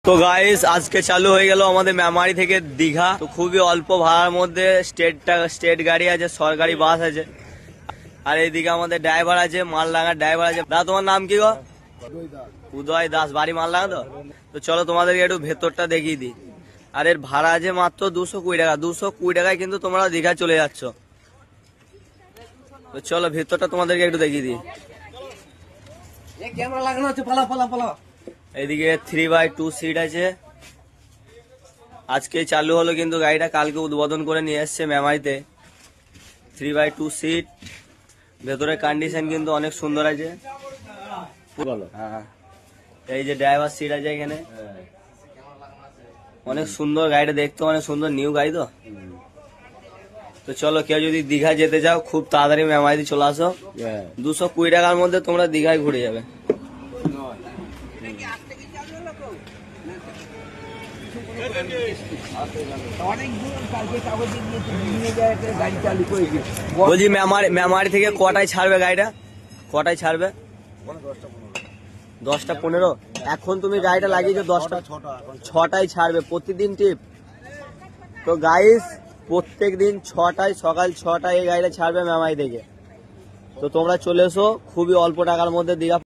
তো গাইস আজকে চালু হয়ে গেল আমাদের মেমারি থেকে দীঘা। তো খুবই অল্প ভাড়ার মধ্যে স্টেট গাড়ি আছে, সরকারি বাস আছে, আর এইদিকে আমাদের ড্রাইভার আছে, মালডাঙ্গার ড্রাইভার আছে। দাদা তোমার নাম কি গো? উদয় দাস, বাড়ি মালডাঙ্গা। তো চলো তোমাদেরকে একটু ভেতরটা দেখিয়ে দিই। আর এর ভাড়া আছে মাত্র 220 টাকা। 220 টাকায় কিন্তু তোমরা দীঘা চলে যাচ্ছ। তো চলো ভেতরটা তোমাদেরকে একটু দেখিয়ে দিই। ক্যামেরা লাগানো আছে, পালা পালা পালা। এইদিকে 3x2 সিট আছে। আজকে চালু হলো কিন্তু গাড়িটা, কালকে উদ্বোধন করে নিয়ে এসছে মেমারিতে। 3x2 সিট, ভেতরে কন্ডিশন কিন্তু অনেক সুন্দর আছে। হ্যাঁ, এই যে ড্রাইভার সিট আছে এখানে, অনেক সুন্দর গাড়িটা দেখতে, অনেক সুন্দর নিউ গাড়ি। তো চলো কেউ যদি দীঘা যেতে চাও খুব তাড়াতাড়ি মেমারিতে চলে আসো। 220 টাকার মধ্যে তোমরা দীঘায় ঘুরে যাবে। বলছি মেমারি থেকে কটায় ছাড়বে গাড়িটা? কটায় ছাড়বে? 10টা 15। এখন তুমি গাড়িটা লাগিয়েছো 10টা 6টায় ছাড়বে। প্রতিদিন ট্রিপ। তো গাইস প্রত্যেক দিন 6টায়, সকাল 6টায় এই গাড়িটা ছাড়বে মেমারি থেকে। তো তোমরা চলে এসো, খুবই অল্প টাকার মধ্যে দীঘা